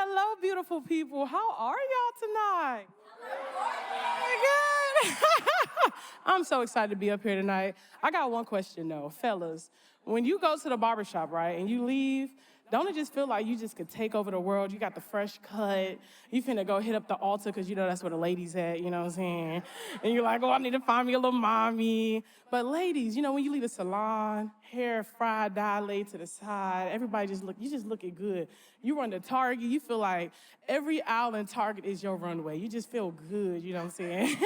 Hello, beautiful people. How are y'all tonight? Good. I'm so excited to be up here tonight. I got one question though, fellas. When you go to the barbershop, right, and you leave, don't it just feel like you just could take over the world? You got the fresh cut. You finna go hit up the altar because you know that's where the ladies at, you know what I'm saying? And you're like, oh, I need to find me a little mommy. But ladies, you know, when you leave the salon, hair fried, dye laid to the side, everybody you just looking good. You run to Target, you feel like every aisle in Target is your runway. You just feel good, you know what I'm saying?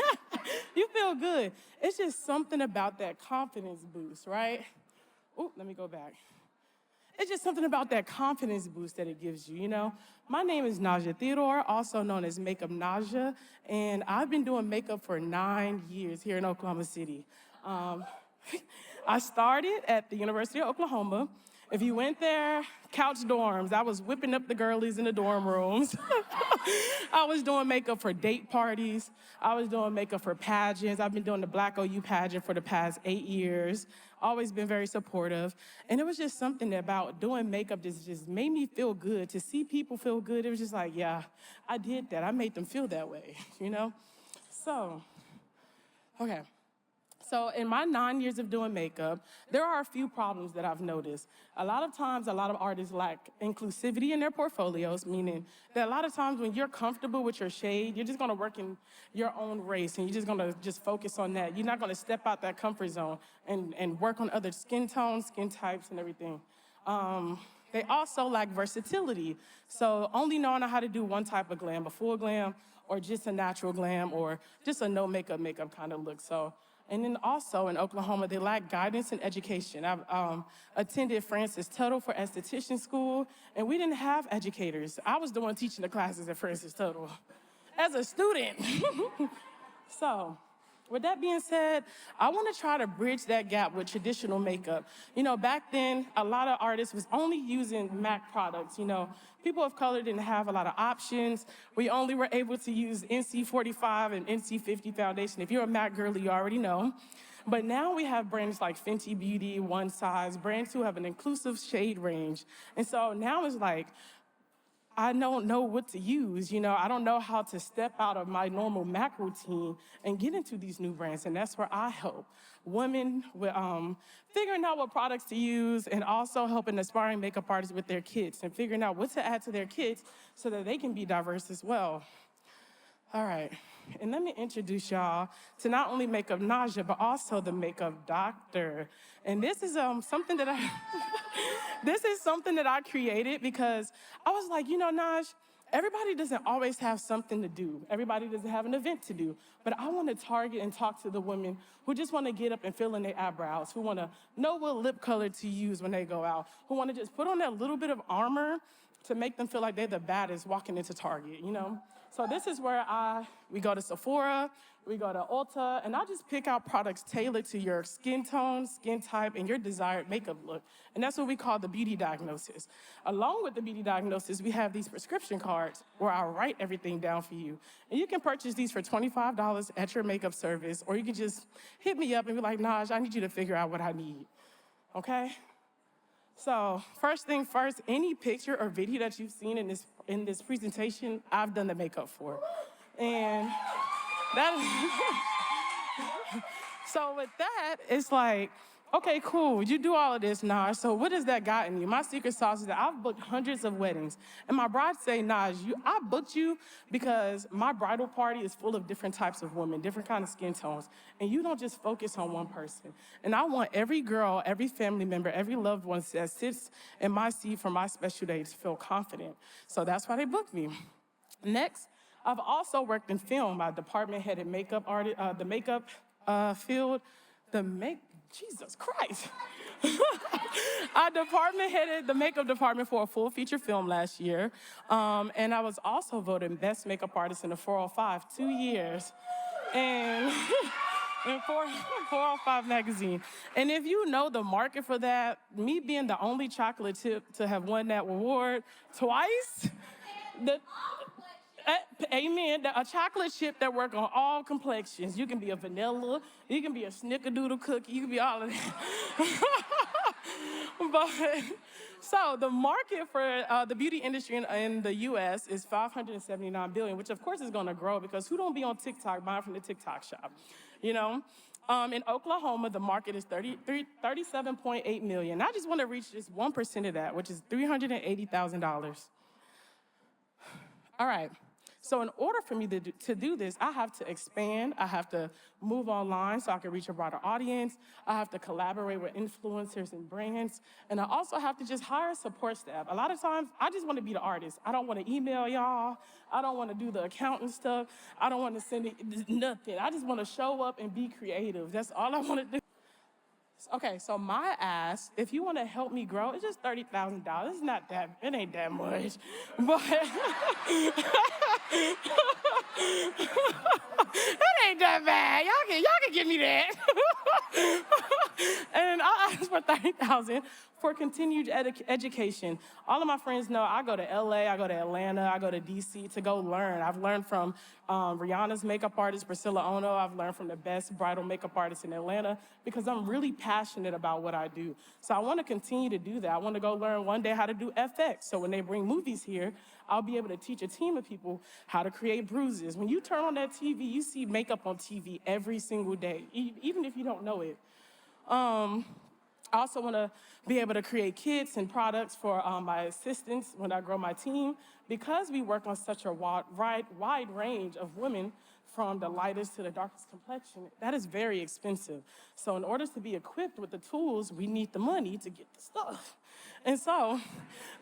You feel good. It's just something about that confidence boost, right? Oh, let me go back. It's just something about that confidence boost that it gives you, you know? My name is Nadja Theodore, also known as Makeup Nadja, and I've been doing makeup for 9 years here in Oklahoma City. I started at the University of Oklahoma. If you went there, couch dorms, I was whipping up the girlies in the dorm rooms. I was doing makeup for date parties. I was doing makeup for pageants. I've been doing the Black OU pageant for the past 8 years. Always been very supportive. And it was just something about doing makeup that just made me feel good. To see people feel good, it was just like, yeah, I did that. I made them feel that way, you know? So, okay. So in my 9 years of doing makeup, there are a few problems that I've noticed. A lot of times, a lot of artists lack inclusivity in their portfolios, meaning that a lot of times when you're comfortable with your shade, you're just gonna work in your own race and you're just gonna focus on that. You're not gonna step out that comfort zone and work on other skin tones, skin types, and everything. They also lack versatility. So only knowing how to do one type of glam, a full glam, or just a natural glam, or just a no makeup kind of look. And then also in Oklahoma, they lack guidance and education. I've attended Francis Tuttle for esthetician school, and we didn't have educators. I was the one teaching the classes at Francis Tuttle as a student. So, with that being said, I want to try to bridge that gap with traditional makeup. You know, back then, a lot of artists was only using MAC products. You know, people of color didn't have a lot of options. We only were able to use NC45 and NC50 foundation. If you're a MAC girly, you already know. But now we have brands like Fenty Beauty, One Size, brands who have an inclusive shade range. And so now it's like, I don't know what to use, you know, I don't know how to step out of my normal MAC routine and get into these new brands, and that's where I help women with figuring out what products to use and also helping aspiring makeup artists with their kits and figuring out what to add to their kits so that they can be diverse as well. All right, and let me introduce y'all to not only Makeup Nadja, but also the Makeup Doctor. And this is something that I created because I was like, you know, Naj, everybody doesn't always have something to do. Everybody doesn't have an event to do. But I want to target and talk to the women who just want to get up and fill in their eyebrows, who want to know what lip color to use when they go out, who want to just put on that little bit of armor to make them feel like they're the baddest walking into Target, you know? So this is where we go to Sephora, we go to Ulta, and I just pick out products tailored to your skin tone, skin type, and your desired makeup look. And that's what we call the beauty diagnosis. Along with the beauty diagnosis, we have these prescription cards where I write everything down for you. And you can purchase these for $25 at your makeup service, or you can just hit me up and be like, Naj, I need you to figure out what I need, okay? So first thing first, any picture or video that you've seen in this presentation, I've done the makeup for. And so with that, it's like, okay, cool, you do all of this, Naj, so what has that gotten you? My secret sauce is that I've booked hundreds of weddings. And my brides say, Naj, I booked you because my bridal party is full of different types of women, different kind of skin tones. And you don't just focus on one person. And I want every girl, every family member, every loved one that sits in my seat for my special day to feel confident. So that's why they booked me. Next, I've also worked in film. My department-headed makeup artist, the makeup field, Jesus Christ. Our department headed the makeup department for a full feature film last year. And I was also voted best makeup artist in the 405 2 years. And in 405 magazine. And if you know the market for that, me being the only chocolate chip to have won that award twice, amen. A chocolate chip that work on all complexions. You can be a vanilla, you can be a snickerdoodle cookie, you can be all of that. So the market for the beauty industry in the U.S. is 579 billion, which of course is going to grow because who don't be on TikTok buying from the TikTok shop, you know? In Oklahoma, the market is 37.8 million. I just want to reach just 1% of that, which is $380,000. All right. So in order for me to do this, I have to expand. I have to move online so I can reach a broader audience. I have to collaborate with influencers and brands. And I also have to just hire support staff. A lot of times, I just want to be the artist. I don't want to email y'all. I don't want to do the accountant stuff. I don't want to send it, nothing. I just want to show up and be creative. That's all I want to do. Okay, so my ask, if you want to help me grow, it's just $30,000. It's not that, it ain't that much. But it ain't that bad. Y'all can give me that. And I'll ask for $30,000 for continued education. All of my friends know I go to LA, I go to Atlanta, I go to DC to go learn. I've learned from Rihanna's makeup artist, Priscilla Ono. I've learned from the best bridal makeup artists in Atlanta because I'm really passionate about what I do. So I want to continue to do that. I want to go learn one day how to do FX. So when they bring movies here, I'll be able to teach a team of people how to create bruises. When you turn on that TV, you see makeup on TV every single day, even if you don't know it. I also want to be able to create kits and products for my assistants when I grow my team. Because we work on such a wide range of women, from the lightest to the darkest complexion, that is very expensive. So in order to be equipped with the tools, we need the money to get the stuff. And so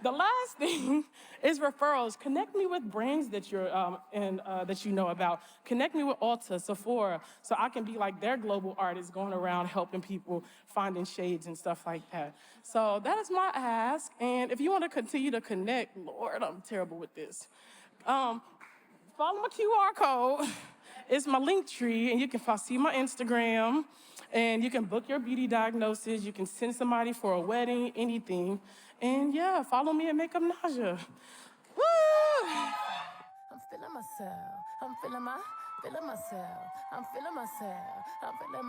the last thing is referrals. Connect me with brands that that you know about. Connect me with Ulta, Sephora, so I can be like their global artist going around helping people finding shades and stuff like that. So that is my ask. And if you want to continue to connect, Lord, I'm terrible with this. Follow my QR code. It's my link tree, and you can see my Instagram, and you can book your beauty diagnosis. You can send somebody for a wedding, anything. And yeah, follow me at Makeup Nadja. Woo! I'm feeling myself. I'm feeling myself. I'm feeling myself. I'm feeling